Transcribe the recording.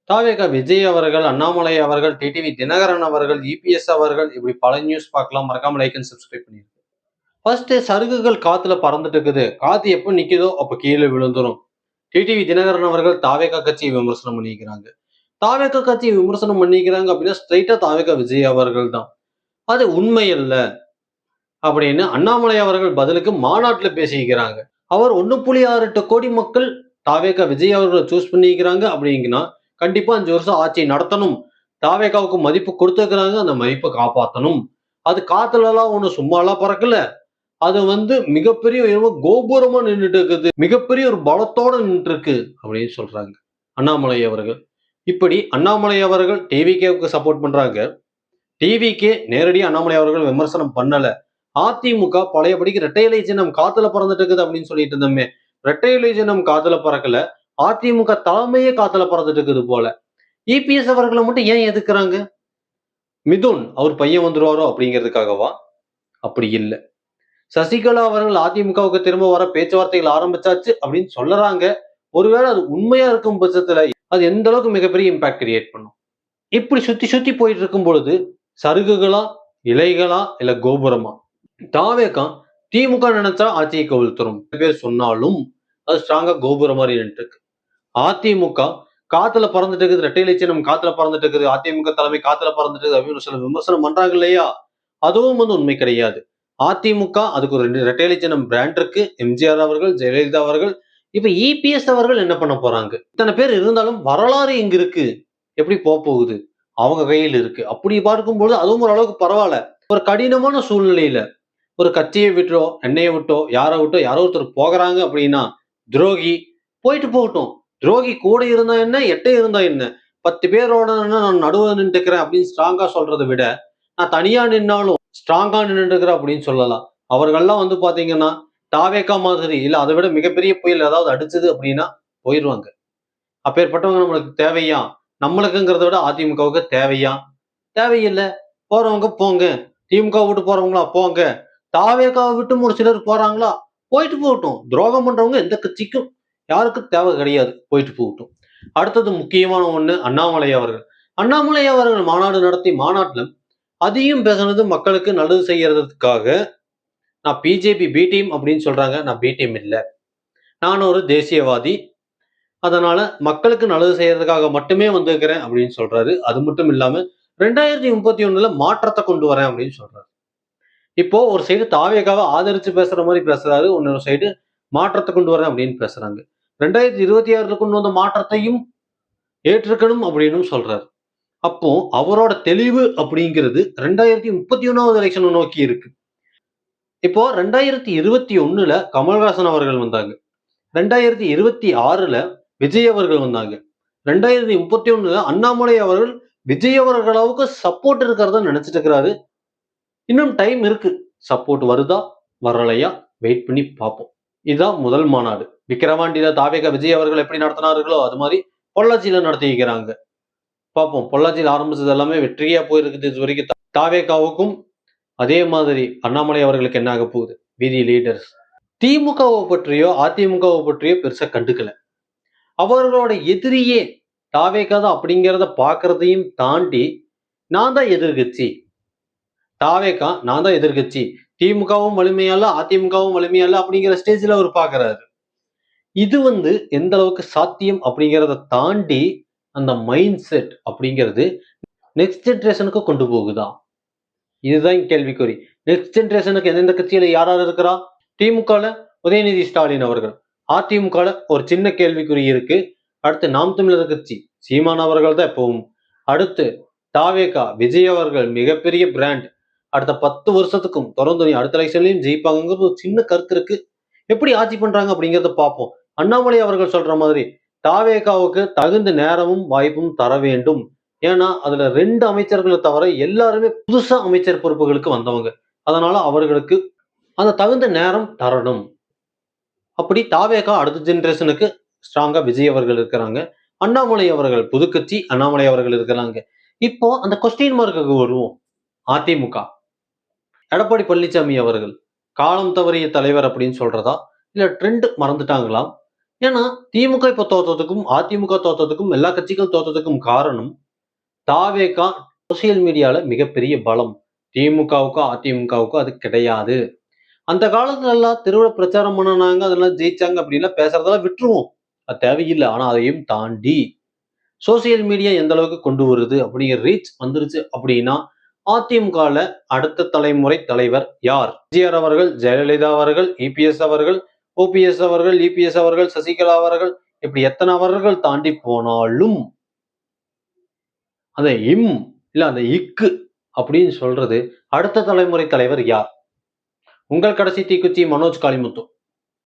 தாவேகா விஜய் அவர்கள், அண்ணாமலை அவர்கள், டிடிவி தினகரன் அவர்கள், இபிஎஸ் அவர்கள் இப்படி பல நியூஸ் பார்க்கலாம். மறக்காம லைக் அண்ட் சப்ஸ்கிரைப் பண்ணிருங்க. ஃபர்ஸ்ட் சருகுகள் காத்துல பறந்துட்டு இருக்குது. காத்து எப்ப நிக்குதோ அப்ப கீழே விழுந்துரும். டிடிவி தினகரன் அவர்கள் தாவேகா கட்சியை விமர்சனம் பண்ணிக்கிறாங்க. தாவேகா கட்சியை விமர்சனம் பண்ணிக்கிறாங்க அப்படின்னா ஸ்ட்ரைட்டா தாவேகா விஜய் அவர்கள் தான். அது உண்மை அல்ல அப்படின்னு அண்ணாமலை அவர்கள் பதிலுக்கு மாநாட்டுல பேசிக்கிறாங்க. அவர் 1.68 கோடி மக்கள் தாவேகா விஜய் அவர்களை சூஸ் பண்ணிக்கிறாங்க அப்படிங்கன்னா கண்டிப்பா 5 வருஷம் ஆட்சி நடத்தணும். தாவேகாவுக்கு மதிப்பு கொடுத்துருக்கிறாங்க, அந்த மதிப்பை காப்பாற்றணும். அது காத்துல எல்லாம் ஒண்ணு சும்மா எல்லாம் பறக்கல. அது மிகப்பெரிய கோபுரமா நின்றுட்டு இருக்குது, மிகப்பெரிய ஒரு பலத்தோட நின்று இருக்கு அப்படின்னு சொல்றாங்க அண்ணாமலை அவர்கள். இப்படி அண்ணாமலை அவர்கள் டிவிகேவுக்கு சப்போர்ட் பண்றாங்க. டிவிகே நேரடியா அண்ணாமலை அவர்கள் விமர்சனம் பண்ணல. அதிமுக பழையபடிக்கு இரட்டை இலை சின்னம் காத்துல பறந்துட்டு இருக்குது அப்படின்னு சொல்லிட்டு இருந்தோமே, இரட்டை இலை சின்னம் காத்துல பறக்கல. அதிமுக தலைமையே காத்துல பறந்துட்டு இருக்குது போல. இபிஎஸ் அவர்களை மட்டும் ஏன் எதுக்குறாங்க? மிதுன் அவர் பையன் வந்துருவாரோ அப்படிங்கிறதுக்காகவா? அப்படி இல்ல. சசிகலா அவர்கள் அதிமுகவுக்கு திரும்ப வர பேச்சுவார்த்தைகள் ஆரம்பிச்சாச்சு அப்படின்னு சொல்றாங்க. ஒருவேளை அது உண்மையா இருக்கும் பட்சத்துல அது எந்த அளவுக்கு மிகப்பெரிய இம்பாக்ட் கிரியேட் பண்ணும்? இப்படி சுத்தி சுத்தி போயிட்டு இருக்கும் பொழுது சருகுகளா, இலைகளா, இல்ல கோபுரமா? தாவேகா திமுக நினைச்சா ஆட்சியை கவிழ்த்துரும் பேர் சொன்னாலும் அது ஸ்ட்ராங்கா கோபுரம் மாதிரி நின்று இருக்கு. அதிமுக காத்துல பறந்துட்டு இருக்குது, இரட்டை இலை சின்னம் காத்துல பறந்துட்டு இருக்குது, அதிமுக தலைமை காத்துல பறந்துட்டு இருக்குது அப்படின்னு சில விமர்சனம் பண்றாங்க இல்லையா? அதுவும் உண்மை கிடையாது. அதிமுக அதுக்கு ஒரு இரட்டை இலை சின்னம் பிராண்ட் இருக்கு. எம்ஜிஆர் அவர்கள், ஜெயலலிதா அவர்கள், இப்ப இபிஎஸ் அவர்கள் என்ன பண்ண போறாங்க? இத்தனை பேர் இருந்தாலும் வரலாறு எங்க இருக்கு? எப்படி போகுது? அவங்க கையில் இருக்கு. அப்படி பார்க்கும்போது அதுவும் ஓரளவுக்கு பரவாயில்ல. ஒரு கடினமான சூழ்நிலையில ஒரு கட்சியை விட்டோ, எண்ணெயை விட்டோ, யாரை விட்டோ யாரோ ஒருத்தர் போகிறாங்க அப்படின்னா துரோகி போயிட்டு போகட்டும். துரோகி கூட இருந்தா என்ன, எட்டே இருந்தா என்ன? 10 பேரோட நான் நடுவுல நின்றுக்கிறேன் அப்படின்னு ஸ்ட்ராங்கா சொல்றதை விட, நான் தனியா நின்னாலும் ஸ்ட்ராங்கா நின்றுக்கிறேன் அப்படின்னு சொல்லலாம். அவர்கள்லாம் பாத்தீங்கன்னா தாவேகா மாதிரி இல்ல அதை விட மிகப்பெரிய புயல் ஏதாவது அடிச்சது அப்படின்னா போயிடுவாங்க. அப்பேற்பட்டவங்க நம்மளுக்கு தேவையா? நம்மளுக்குங்கிறத விட அதிமுகவுக்கு தேவையா? தேவையில்லை. போறவங்க போங்க. திமுக விட்டு போறவங்களா போங்க. தாவேகாவை விட்டு ஒரு சிலர் போறாங்களா? போயிட்டு போகட்டும். துரோகம் பண்றவங்க எந்த கட்சிக்கும் யாருக்கும் தேவை கிடையாது. போயிட்டு போகட்டும். அடுத்தது முக்கியமான ஒண்ணு அண்ணாமலை அவர்கள். அண்ணாமலை அவர்கள் மாநாடு நடத்தி மாநாட்டுல அதையும் பேசுனது மக்களுக்கு நல்லது செய்யறதுக்காக. நான் பிஜேபி பி டீம் அப்படின்னு சொல்றாங்க. நான் பி டீம் இல்ல. நான் ஒரு தேசியவாதி. அதனால மக்களுக்கு நல்லது செய்யறதுக்காக மட்டுமே வந்திருக்கிறேன் அப்படின்னு சொல்றாரு. அது மட்டும் இல்லாம 2031ல மாற்றத்தை கொண்டு வரேன் அப்படின்னு சொல்றாரு. இப்போ ஒரு சைடு தாவேகாவை ஆதரிச்சு பேசுற மாதிரி பேசுறாரு, இன்னொரு சைடு மாற்றத்தை கொண்டு வரேன் அப்படின்னு பேசுறாங்க. 2026ல கொண்டு வந்த மாற்றத்தையும் ஏற்றுக்கணும் அப்படின்னு சொல்றாரு. அப்போ அவரோட தெளிவு அப்படிங்கிறது 2031வது எலெக்ஷனை நோக்கி இருக்கு. இப்போ 2021ல கமல்ஹாசன் அவர்கள் வந்தாங்க. 2026ல விஜய் அவர்கள் வந்தாங்க. 2031ல அண்ணாமலை அவர்கள் விஜய் அவர்கள் அளவுக்கு சப்போர்ட் இருக்கிறதா நினைச்சிட்டு இருக்கிறாரு. இன்னும் டைம் இருக்கு. சப்போர்ட் வருதா வரலையா வெயிட் பண்ணி பார்ப்போம். இதுதான் முதல் மாநாடு. விக்கிரவாண்டியில தாவேகா விஜய் அவர்கள் எப்படி நடத்தினார்களோ அது மாதிரி பொள்ளாச்சியில நடத்திக்கிறாங்க. பார்ப்போம். பொள்ளாச்சியில் ஆரம்பிச்சது எல்லாமே வெற்றியா போயிருக்குது இது வரைக்கும். தாவேகாவுக்கும் அதே மாதிரி அண்ணாமலை அவர்களுக்கு என்ன ஆக போகுது? வீதி லீடர்ஸ் திமுகவை பற்றியோ அதிமுகவை பற்றியோ பெருசா கண்டுக்கல. அவர்களோட எதிரியே தாவேகா தான் அப்படிங்கிறத பாக்குறதையும் தாண்டி நான் தான் எதிர்கட்சி, தாவேகா நான் தான் எதிர்கட்சி, திமுகவும் வலிமையால அதிமுகவும் வலிமையால அப்படிங்கிற ஸ்டேஜ்ல அவர் பாக்குறாரு. இது எந்த அளவுக்கு சாத்தியம் அப்படிங்கிறத தாண்டி அந்த மைண்ட் செட் அப்படிங்கிறது நெக்ஸ்ட் ஜெனரேஷனுக்கு கொண்டு போகுதா? இதுதான் கேள்விக்குறி. நெக்ஸ்ட் ஜெனரேஷனுக்கு எந்தெந்த கட்சியில யார் யார் இருக்கிறா? திமுகல உதயநிதி ஸ்டாலின் அவர்கள், அதிமுகல ஒரு சின்ன கேள்விக்குறி இருக்கு. அடுத்து நாம் தமிழர் கட்சி சீமான் அவர்கள் தான் எப்பவும். அடுத்து தாவேகா விஜய் அவர்கள் மிகப்பெரிய பிராண்ட். அடுத்த 10 வருஷத்துக்கும் தொடர்ந்து அடுத்த எலெக்ஷன்லயும் ஜெயிப்பாங்கிறது ஒரு சின்ன கருத்து இருக்கு. எப்படி ஆட்சி பண்றாங்க அப்படிங்கறத பார்ப்போம். அண்ணாமலை அவர்கள் சொல்ற மாதிரி தாவேகாவுக்கு தகுந்த நேரமும் வாய்ப்பும் தர வேண்டும். ஏன்னா அதுல 2 அமைச்சர்களை தவிர எல்லாருமே புதுசா அமைச்சர் பொறுப்புகளுக்கு வந்தவங்க. அதனால அவர்களுக்கு அந்த தகுந்த நேரம் தரணும். அப்படி தாவேகா அடுத்த ஜெனரேஷனுக்கு ஸ்ட்ராங்கா விஜய் அவர்கள் இருக்கிறாங்க. அண்ணாமலை அவர்கள் புதுக்கட்சி அண்ணாமலை அவர்கள் இருக்கிறாங்க. இப்போ அந்த கொஸ்டின் மார்க்குக்கு வருவோம். அதிமுக எடப்பாடி பழனிசாமி அவர்கள் காலம் தவறிய தலைவர் அப்படின்னு சொல்றதா இல்ல ட்ரெண்ட் மறந்துட்டாங்களாம்? ஏன்னா திமுக இப்ப தோத்ததுக்கும் அதிமுக தோத்ததுக்கும் எல்லா கட்சிகள் தோத்ததுக்கும் காரணம் தாவேகா சோசியல் மீடியால மிகப்பெரிய பலம். திமுகவுக்கோ அதிமுகவுக்கோ அது கிடையாது. அந்த காலத்துல எல்லாம் தெருவுல பிரச்சாரம் பண்ணுனாங்க, அதெல்லாம் ஜெயிச்சாங்க அப்படின்லாம் பேசுறதெல்லாம் விட்டுருவோம். அது தேவையில்ல. ஆனா அதையும் தாண்டி சோசியல் மீடியா எந்த அளவுக்கு கொண்டு வருது அப்படிங்கிற ரீச் வந்துருச்சு அப்படின்னா, அதிமுகல அடுத்த தலைமுறை தலைவர் யார்? எம்ஜிஆர் அவர்கள், ஜெயலலிதா அவர்கள், இபிஎஸ் அவர்கள், ஓபிஎஸ் அவர்கள், இபிஎஸ் அவர்கள், சசிகலா அவர்கள் இப்படி எத்தனை அவர்கள் தாண்டி போனாலும், அந்த இல்ல அந்த அப்படின்னு சொல்றது அடுத்த தலைமுறை தலைவர் யார்? உங்கள் கடைசி தீக்குச்சி மனோஜ் காளிமுத்து.